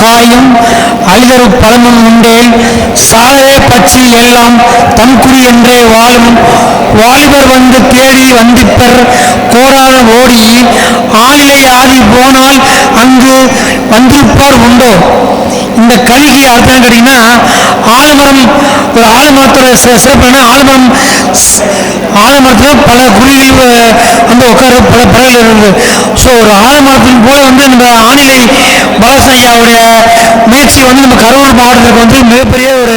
தாயும் அழிதரு பழமும் உண்டேன் சாலரே பட்சியில் எல்லாம் தன்குடி என்றே வாழும் வாலிபர் வந்து தேடி வந்திப்பர் கோடான ஓடி ஆளிலை ஆதி போனால் அங்கு வந்திருப்பார் உண்டோ. இந்த கவிக்கு அர்த்தம் கேட்டீங்கன்னா, ஆலமரம் ஒரு ஆலமரத்தோட சிறப்பு என்ன, ஆலமரத்தில் பல குருவிகள் வந்து உட்கார பல பறவைகள் இருக்குது. ஸோ ஒரு ஆலமரத்தின் போல வந்து நம்ம ஆணிலை பாலகிருஷ்ண ஐயாவுடைய முயற்சி வந்து நம்ம கரூர் மாவட்டத்துக்கு வந்து மிகப்பெரிய ஒரு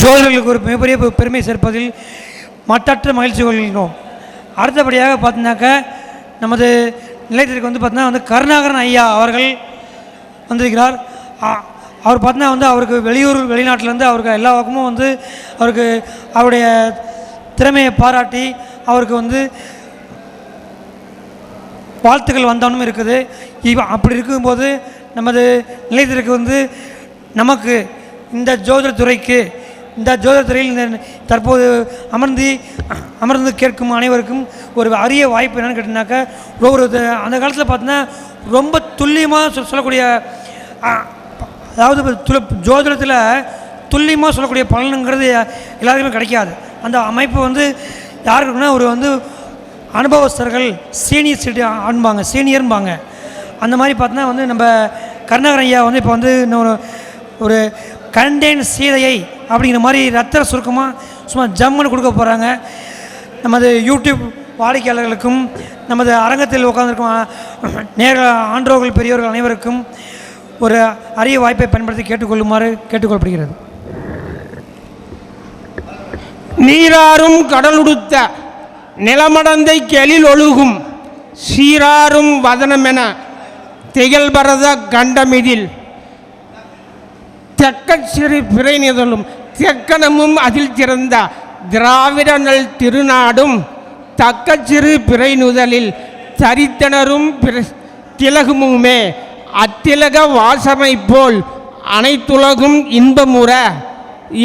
ஜோதிடர்களுக்கு ஒரு மிகப்பெரிய பெருமை சேர்ப்பதில் மற்றற்ற மகிழ்ச்சி கொள்கிறோம். அடுத்தபடியாக பார்த்தீங்கன்னாக்கா நமது நிலையத்திற்கு வந்து பார்த்தீங்கன்னா வந்து கருணாகரன் ஐயா அவர்கள் வந்திருக்கிறார். அவர் பார்த்தீங்கன்னா வந்து அவருக்கு வெளிநாட்டிலேருந்து அவருக்கு எல்லா பக்கமும் வந்து அவருக்கு அவருடைய திறமையை பாராட்டி அவருக்கு வந்து வாழ்த்துக்கள் வந்தவனும் இருக்குது. அப்படி இருக்கும்போது நமது நிலையத்திற்கு வந்து நமக்கு இந்த ஜோதிடத்துறைக்கு இந்த ஜோதிடத்துறையில் தற்போது அமர்ந்து கேட்கும் அனைவருக்கும் ஒரு அரிய வாய்ப்பு என்னென்னு கேட்டிங்கனாக்கா, ஒரு அந்த காலத்தில் பார்த்தீங்கன்னா ரொம்ப துல்லியமாக சொல்லக்கூடிய, அதாவது ஜோதிடத்தில் துல்லியமாக சொல்லக்கூடிய பலனுங்கிறது எல்லாருக்குமே கிடைக்காது. அந்த அமைப்பு வந்து யாருக்குன்னா ஒரு வந்து அனுபவஸ்தர்கள் சீனியர்பாங்க. அந்த மாதிரி பார்த்தீங்கன்னா வந்து நம்ம கருணாகரன் ஐயா வந்து இப்போ வந்து ஒரு கண்டேன் சீதையை அப்படிங்கிற மாதிரி ரத்தர சுருக்கமாக சும்மா ஜம்முன்னு கொடுக்க போகிறாங்க. நமது யூடியூப் வாடிக்கையாளர்களுக்கும் நமது அரங்கத்தில் உட்கார்ந்திருக்கும் ஆன்றோர்கள் பெரியோர்கள் அனைவருக்கும் ஒரு அரிய வாய்ப்பை பயன்படுத்தி கேட்டுக்கொள்ளுமாறு கேட்டுக்கொள்ளப்படுகிறது. நீராறும் கடலுடுத்த நிலமடந்தை கெளில் ஒழுகும் சீராறும் வதனமென திகழ்பரத கண்டமிதில் தெக்க சிறு பிறை நிதழும் தெக்கணமும் அதில் சிறந்த திராவிட நல் திருநாடும் தக்க சிறு பிறை நுதலில் தரித்தனரும் திலகுமுமே அத்திலக வாசமை போல் அனைத்துலகும் இன்பமுற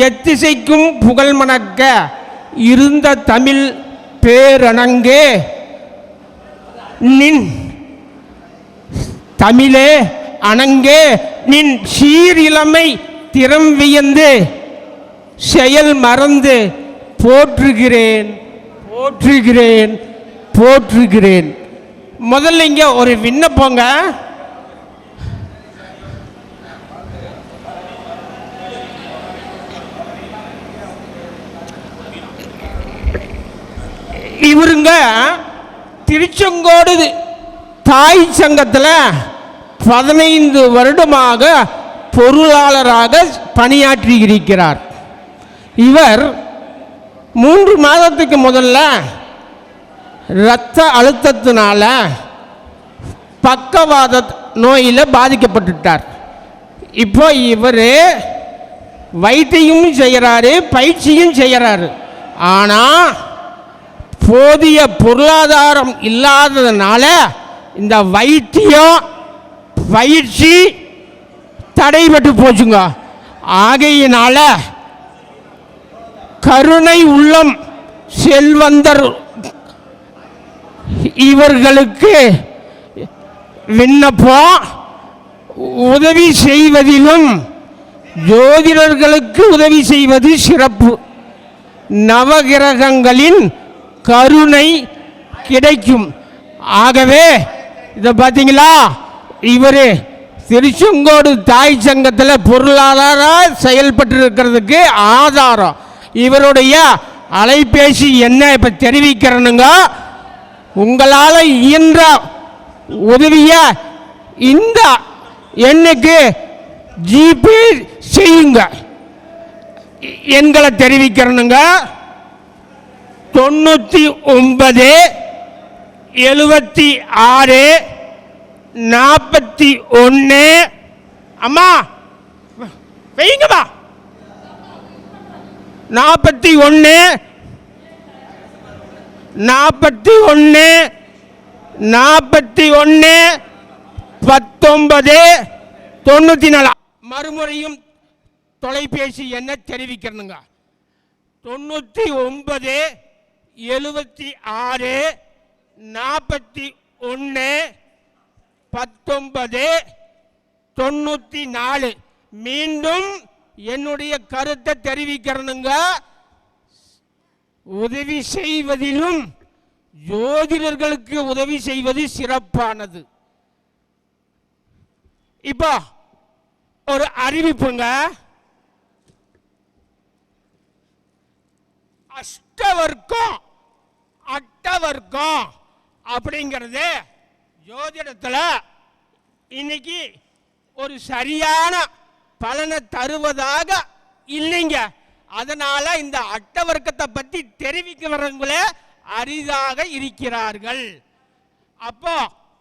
எத்திசைக்கும் புகழ் மணக்க இருந்த தமிழ் பேரணங்கே நின் தமிழே அணங்கே நின் சீரிழமை திறம் வியந்து செயல் மறந்து போற்றுகிறேன் போற்றுகிறேன் போற்றுகிறேன். முதல்ல இங்க ஒரு விண்ணப்பங்க. இவருங்க திருச்செங்கோடு தாய் சங்கத்தில் 15 வருடமாக பொருளாளராக பணியாற்றி இருக்கிறார். இவர் 3 மாதத்துக்கு முதல்ல இரத்த அழுத்தத்தினால பக்கவாத நோயில் பாதிக்கப்பட்டுட்டார். இப்போ இவர் வைத்தியம் செய்கிறாரு, பயிற்சியும் செய்கிறாரு. ஆனால் போதிய பொருளாதாரம் இல்லாததுனால இந்த வைத்தியம் பயிற்சி தடைபட்டு போச்சுங்க. ஆகையினால கருணை உள்ளம் செல்வந்தர் இவர்களுக்கு விண்ணப்பம், உதவி செய்வதிலும் ஜோதிடர்களுக்கு உதவி செய்வது சிறப்பு. நவகிரகங்களின் கருணை கிடைக்கும். ஆகவே இதை பார்த்தீங்களா, இவர் திருச்செங்கோடு தாய் சங்கத்தில் பொருளாதார செயல்பட்டு இருக்கிறதுக்கு ஆதாரம் இவருடைய அலைபேசி என்ன இப்போ தெரிவிக்கிறனுங்க. உங்களால் இயன்ற உதவிய இந்த எண்ணுக்கு ஜிபே செய்யுங்க. எண்களை தெரிவிக்கிறனுங்க. 99 76 41. அம்மா வைங்கம்மா. 41 41 41 19 94. மறுமுறையும் தொலைபேசி என்ன தெரிவிக்கிறனுங்க. 99 76 41 19 94. மீண்டும் என்னுடைய கருத்தை தெரிவிக்கிறனுங்க. உதவி செய்வதிலும் ஜோதிடர்களுக்கு உதவி செய்வது சிறப்பானது. இப்போ ஒரு அறிவிப்புங்க. அஷ்டவர்க்கம் அட்டவர்க்கம் அப்படிங்கிறது ஜோதிடத்தில் இன்னைக்கு ஒரு சரியான பலனை தருவதாக இல்லைங்க. அதனால இந்த அட்டவர்க்கத்தை பற்றி தெரிவிக்கிறவங்கள அரிதாக இருக்கிறார்கள். அப்போ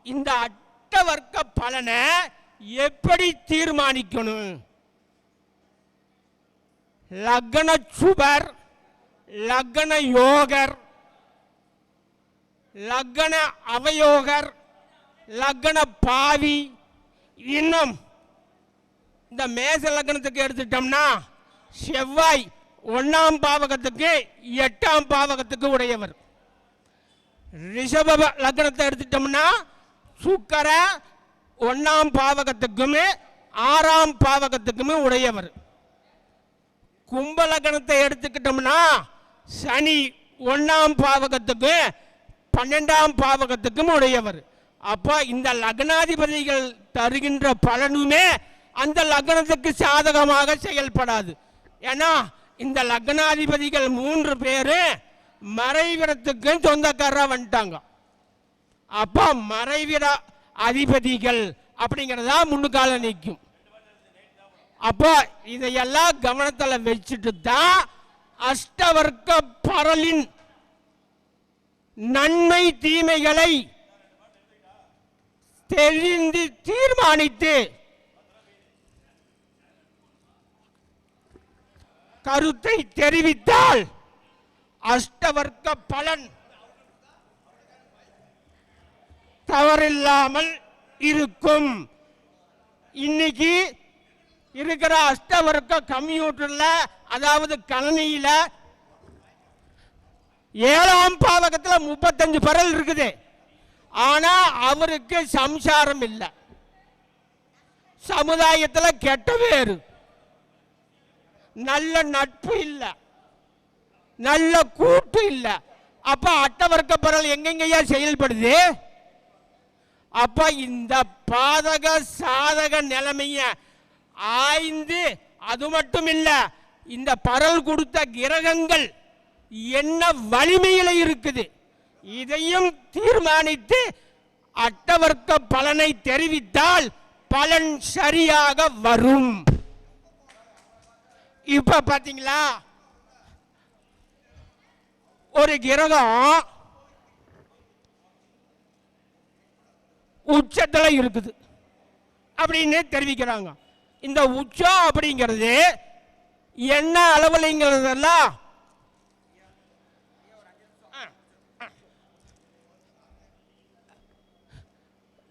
இந்த அட்டவர்க்க பலனை எப்படி தீர்மானிக்கணும்? லக்ன சுபர், லக்ன யோகர், லக்ன அவயோகர், லக்ன பாவி, இன்னும் இந்த மேச லக்னத்துக்கு எடுத்துட்டோம்னா செவ்வாய் 1ஆம் பாவகத்துக்கு 8ஆம் பாவகத்துக்கு உடையவர். ரிஷப லக்னத்தை எடுத்துட்டோம்னா சுக்கர 1ஆம் பாவகத்துக்குமே 6ஆம் பாவகத்துக்குமே உடையவர். கும்ப லக்னத்தை எடுத்துக்கிட்டோம்னா சனி 1ஆம் பாவகத்துக்கு 12ஆம் பாவகத்துக்கும் உடையவர். அப்போ இந்த லக்னாதிபதிகள் தருகின்ற பலனுமே அந்த லக்னத்துக்கு சாதகமாக செயல்படாது. ஏன்னா இந்த லக்னாதிபதிகள் 3 பேரு மறைவிடத்துக்கு சொந்தக்காரா வந்துட்டாங்க. அப்போ மறைவிட அதிபதிகள் அப்படிங்கிறதா முன்னுக்கால நிற்கும். அப்போ இதையெல்லாம் கவனத்தில் வச்சுட்டு தான் அஷ்டவர்க்க பரலின் நன்மை தீமைகளை தெரிந்து தீர்மானித்து கருத்தை தெரிவித்தால் அஷ்டவர்க்க பலன் தவறில்லாமல் இருக்கும். இன்னைக்கு இருக்கிற அஷ்டவர்க்க கம்ப்யூட்டர்ல, அதாவது கணினியில 7ஆம் பாவகத்தில் 35 பரல் இருக்குது. ஆனா அவருக்கு சம்சாரம் இல்லை, சமுதாயத்தில் கெட்ட பேரு, நல்ல நட்பு இல்லை, நல்ல கூட்டு இல்லை. அப்ப அட்டவர்க்க பரல் எங்கெங்கயா செயல்படுது? அப்ப இந்த பாதக சாதக நிலைமைய ஆய்ந்து, அது மட்டும் இல்ல இந்த பரல் கொடுத்த கிரகங்கள் என்ன வலிமையில இருக்குது இதையும் தீர்மானித்து அட்டவர்க்க பலனை தெரிவித்தால் பலன் சரியாக வரும். இப்ப பாத்தீங்களா, ஒரு கிரகம் உச்சத்துல இருக்குது அப்படின்னு தெரிவிக்கிறாங்க. இந்த உச்சம் அப்படிங்கிறது என்ன அளவுலங்கிறதெல்லாம்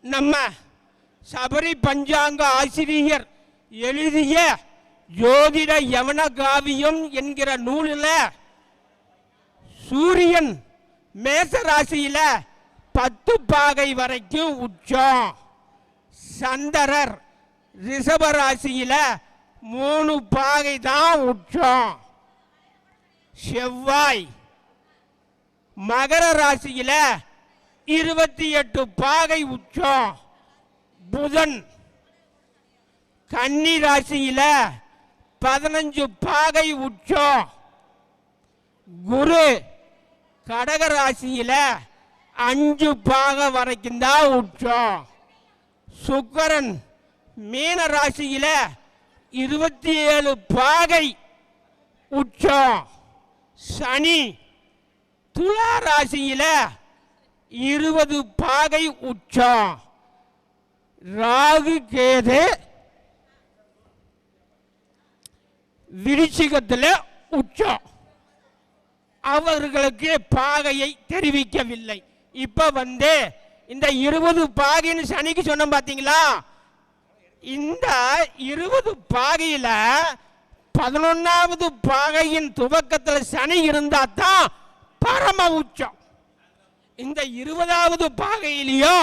நம்ம சபரி பஞ்சாங்க ஆசிரியர் எழுதிய ஜோதிட யவன காவியம் என்கிற நூலில் சூரியன் மேச ராசியில 10 பாகை வரைக்கும் உச்சம், சந்திரர் ரிஷப ராசியில 3 பாகை தான் உச்சம், செவ்வாய் மகர ராசியில 28 பாகை உச்சம், புதன் கன்னி ராசியில 15 பாகை உச்சம், குரு கடக ராசியில 5 பாகை வரைக்கும் தான் உச்சம், சுக்கிரன் மீன ராசியில 27 பாகை உச்சம், சனி துலா ராசியில 20 பாகை உச்சம், ராகு கேது விருச்சிகத்தில் உச்சம். அவர்களுக்கு பாகையை தெரிவிக்கவில்லை. இப்ப இந்த 20 பாகைன்னு சனிக்கு சொன்ன பாத்தீங்களா? இந்த 20 பாகையில 11வது பாகையின் துவக்கத்தில் சனி இருந்தா தான் பரம உச்சம். இந்த 20வது பாகையிலையோ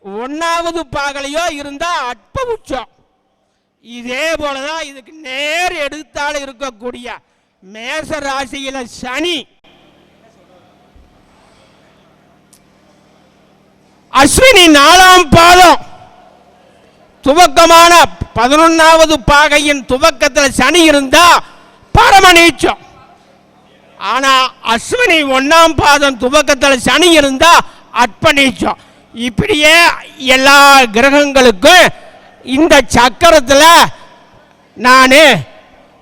1வது பாகலையோ இருந்தா அற்ப உச்சம். இதே போலதான் இதுக்கு நேர் எடுத்தால இருக்கக்கூடிய மேச ராசியில சனி அஸ்வினி 4ஆம் பாதம் துவக்கமான 11வது பாகையின் துவக்கத்தில் சனி இருந்தா பரமநீச்சம். ஆனா அஸ்வினி 1ஆம் பாதம் துவக்கத்தில் சனி இருந்தா அற்பநீச்சம். இப்படியே எல்லா கிரகங்களுக்கும் இந்த சக்கரத்தில் நான்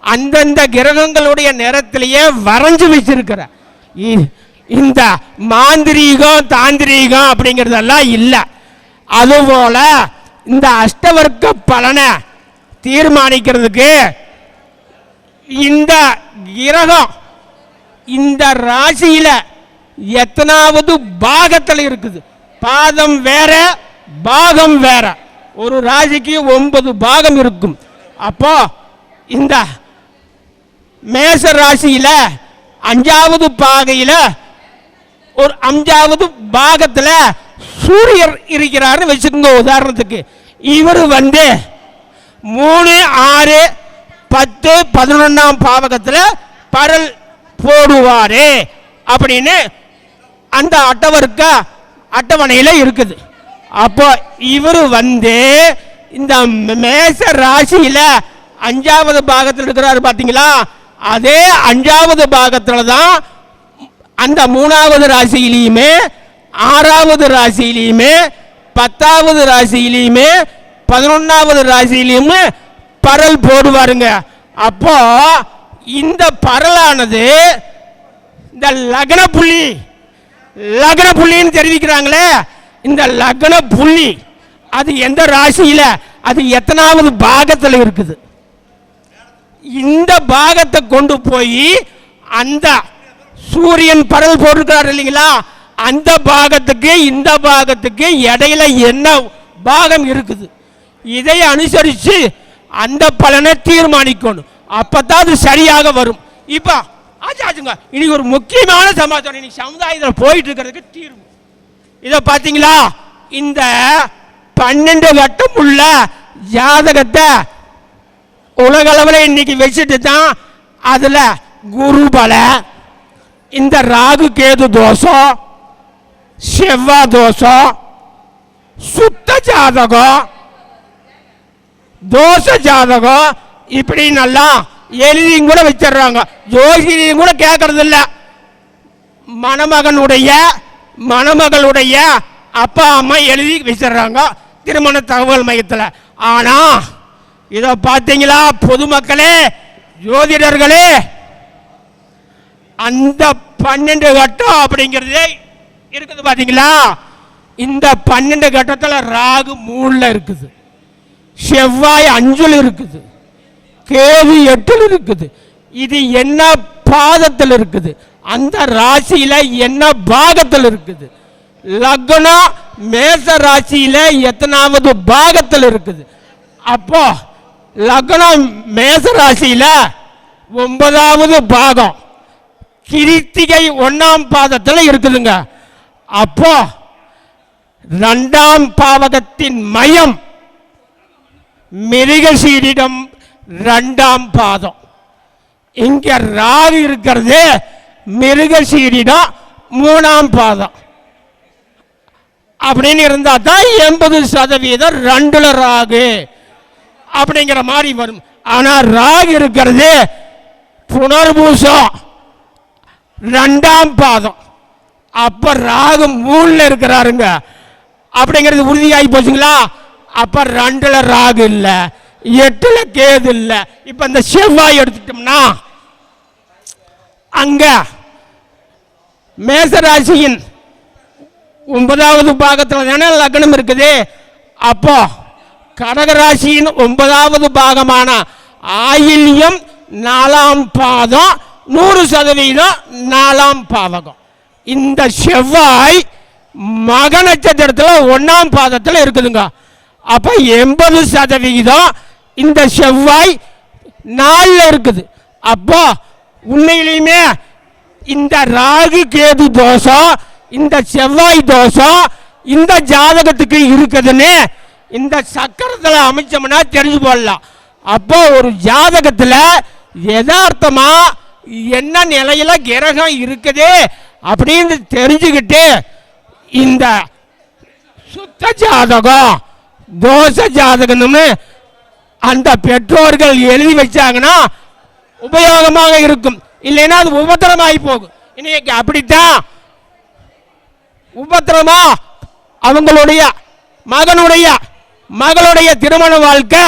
அந்தந்த கிரகங்களுடைய நிறத்திலேயே வரைஞ்சு வச்சிருக்கிறேன். இந்த மாந்திரீகம் தாந்திரீகம் அப்படிங்கிறதெல்லாம் இல்லை. அதுபோல இந்த அஷ்டவர்க்க பலனை தீர்மானிக்கிறதுக்கு இந்த கிரகம் இந்த ராசியில எத்தனாவது பாகத்தில் இருக்குது. பாதம் வேற பாகம் வேற. ஒரு ராசிக்கு 9 பாகம் இருக்கும். அப்போ இந்த மேச ராசியில 5வது பாகையில ஒரு 5வது பாகத்துல சூரியர் இருக்கிறாரு வச்சுக்கோங்க. உதாரணத்துக்கு இவர் 3, 6, 10, 11ஆம் பாவகத்துல பரல் போடுவாரு அப்படின்னு அந்த அட்டவணையில இருக்குது. அப்போ இவர் இந்த மேச ராசியில 5வது பாகத்தில் இருக்கிறாரு பாத்தீங்களா. அதே 5வது பாகத்துல தான் அந்த 3வது ராசியிலையுமே 6வது ராசியிலையுமே 10வது ராசியிலையுமே 11வது ராசியிலையுமே பரல் போடுவாருங்க. அப்போ இந்த பரலானது இந்த லக்ன புள்ளின்னு தெரிவிக்கிறாங்களே, இந்த லக்ன புள்ளி அது எந்த ராசியில அது எத்தனாவது பாகத்தில் இருக்குது. இந்த பாகத்தை கொண்டு போய் அந்த சூரியன் பரல் போட்டிருக்கிறார் இல்லைங்களா, அந்த பாகத்துக்கு இந்த பாகத்துக்கு இடையில என்ன பாகம் இருக்குது இதை அனுசரித்து அந்த பலனை தீர்மானிக்கணும். அப்பதான் அது சரியாக வரும். இப்ப ஆச்சாச்சுங்க, இன்னைக்கு ஒரு முக்கியமான சமாச்சாரம். இன்னைக்கு சமுதாயத்தில் போயிட்டு இருக்கிறதுக்கு தீர்வு இதை பார்த்தீங்களா. இந்த 12 வட்டம் உள்ள ஜாதகத்தை உலகளவில் இன்னைக்கு வச்சுட்டு தான் அதுல குருபல, இந்த ராகு கேது தோஷம், செவ்வாய் தோஷம், சுத்த ஜாதகம், தோஷ ஜாதகம் இப்படி நல்லா எழுதியும் கூட வச்சிடறாங்க. ஜோசியம் கூட கேட்கறது இல்லை. மணமகளுடைய அப்பா அம்மா எழுதி வச்சிடறாங்க திருமண தகவல் மையத்தில். ஆனா இதை பார்த்தீங்களா பொதுமக்களே, ஜோதிடர்களே, அந்த 12 கட்டம் அப்படிங்கிறதே இருக்குது பாத்தீங்களா. இந்த 12 கட்டத்தில் ராகு 3ல இருக்குது, செவ்வாய் 5ல் இருக்குது, கேது 8ல் இருக்குது. இது என்ன பாதத்தில் இருக்குது, அந்த ராசியில என்ன பாகத்தில் இருக்குது, லக்னம் மேச ராசியில எத்தனாவது பாகத்தில் இருக்குது. அப்போ லக்னம் மேச ராசியில 9வது பாகம் கிருத்திகை 1ஆம் பாதத்தில் இருக்குதுங்க. அப்போ 2ஆம் பாவகத்தின் மையம் மிருகசீரிடம் 2ஆம் பாதம். இங்க ராகு இருக்கிறது மிருகசீரிடம் 3ஆம் பாதம். அப்படின்னு இருந்தா தான் 80% 2ல ராகு அப்படிங்கிற மாதிரி வரும். ஆனா ராகு இருக்கிறது புனர்பூசம் 2ஆம் பாதம். அப்ப ராகு 3ல இருக்கிறாருங்க அப்படிங்கிறது உறுதியாகி போச்சுங்களா. அப்ப 2ல ராகு இல்ல, 8ல கேது இல்ல. இப்ப இந்த செவ்வாய் எடுத்துட்டோம்னா அங்க மேசராசியின் 9வது பாகத்தில் தானே லக்னம் இருக்குது. அப்போ கடகராசியின் 9வது பாகமான ஆயில்யம் 4ஆம் பாதம் 100% 4ஆம் பாவகம். இந்த செவ்வாய் மக நட்சத்திரத்தில் 1ஆம் பாதத்தில் இருக்குதுங்க. அப்ப 80% இந்த செவ்வாய் 4ல இருக்குது. அப்போ உண்மையிலுமே இந்த ராகு கேது தோஷம், இந்த செவ்வாய் தோஷம் இந்த ஜாதகத்துக்கு இருக்குதுன்னு இந்த சக்கரத்தில் அமைச்சோம்னா தெரிஞ்சு போடலாம். அப்போ ஒரு ஜாதகத்தில் யதார்த்தமா என்ன நிலையில கிரகம் இருக்குது அப்படின்னு தெரிஞ்சுக்கிட்டு இந்த சுத்த ஜாதகம் தோஷ ஜாதகம்னு அந்த பெற்றோர்கள் எழுதி வச்சாங்கன்னா உபயோகமாக இருக்கும். இல்லைன்னா அது உபத்திரமாகி போகும். இன்னைக்கு அப்படித்தான் உபத்திரமா அவங்களுடைய மகளுடைய திருமண வாழ்க்கை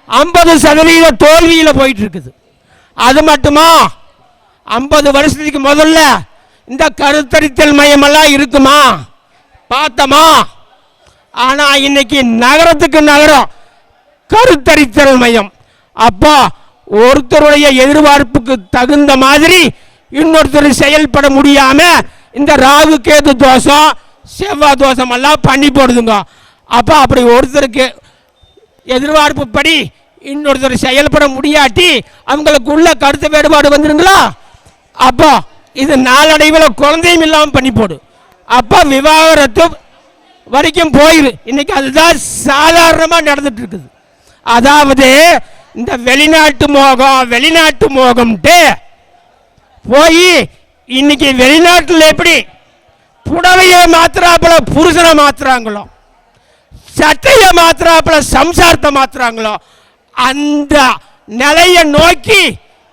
50% தோல்வியில் போயிட்டு இருக்குது. அது மட்டுமா 50 வருஷத்துக்கு முதல்ல இந்த கருத்தரித்தல் மையமெல்லாம் இருக்குமா பார்த்தமா? ஆனா இன்னைக்கு நகரத்துக்கு நகரம் கருத்தரித்தல் மையம். அப்போ ஒருத்தருடைய எதிர்பார்ப்புக்கு தகுந்த மாதிரி இன்னொருத்தர் செயல்பட முடியாம இந்த ராகு கேது தோஷம் செவ்வாய் தோஷம் எல்லாம் பண்ணி போடுதுங்க. அப்போ அப்படி ஒருத்தருக்கு எதிர்பார்ப்பு படி இன்னொருத்தர் செயல்பட முடியாட்டி அவங்களுக்குள்ள கருத்து வேறுபாடு வந்துருங்களா? அப்போ இது நாளடைவில் குழந்தையும் இல்லாமல் பண்ணி போடு. அப்போ விவாகரத்து வரைக்கும் போயிரு. இன்னைக்கு அதுதான் சாதாரணமாக நடந்துட்டு இருக்குது. அதாவது இந்த வெளிநாட்டு மோகம்ட்டு போய் இன்னைக்கு வெளிநாட்டில் எப்படி புடவையை மாத்திராப்புல புருஷனை மாத்துறாங்களோ, சட்டையை மாத்திராப்புல சம்சாரத்தை மாத்துறாங்களோ, அந்த நிலையை நோக்கி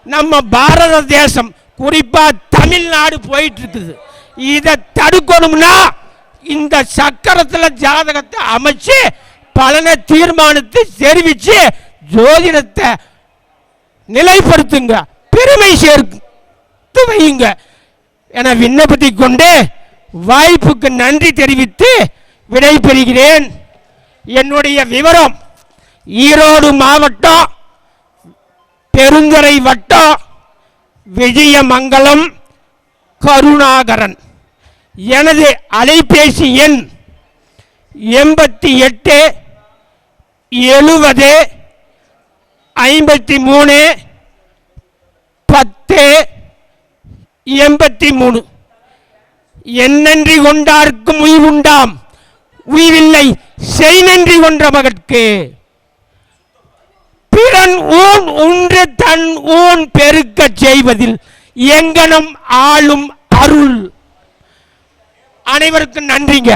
நம்ம பாரத தேசம் குறிப்பா தமிழ்நாடு போயிட்டு இருக்குது. இதை தடுக்கணும்னா இந்த சக்கரத்தில் ஜாதகத்தை அமைச்சு பலனை தீர்மானத்தை தெரிவிச்சு ஜோதிடத்தை நிலைப்படுத்துங்க, பெருமை சேர்த்து வையுங்க என விண்ணப்பத்தை கொண்டு வாய்ப்புக்கு நன்றி தெரிவித்து விடை பெறுகிறேன். என்னுடைய விவரம் ஈரோடு மாவட்டம் பெருந்துறை வட்டம் விஜயமங்கலம் கருணாகரன். எனது அலைபேசி எண் 88 70 53 10 83. என்னன்றி கொண்டார்க்கும் உய்வுண்டாம், உய்வில்லை செய் நன்றி கொன்ற மகற்கு. பிறன் ஊன் உன்று தன் ஊன் பெருக்க செய்வதில் எங்கனம் ஆளும் அருள். அனைவருக்கும் நன்றிங்க.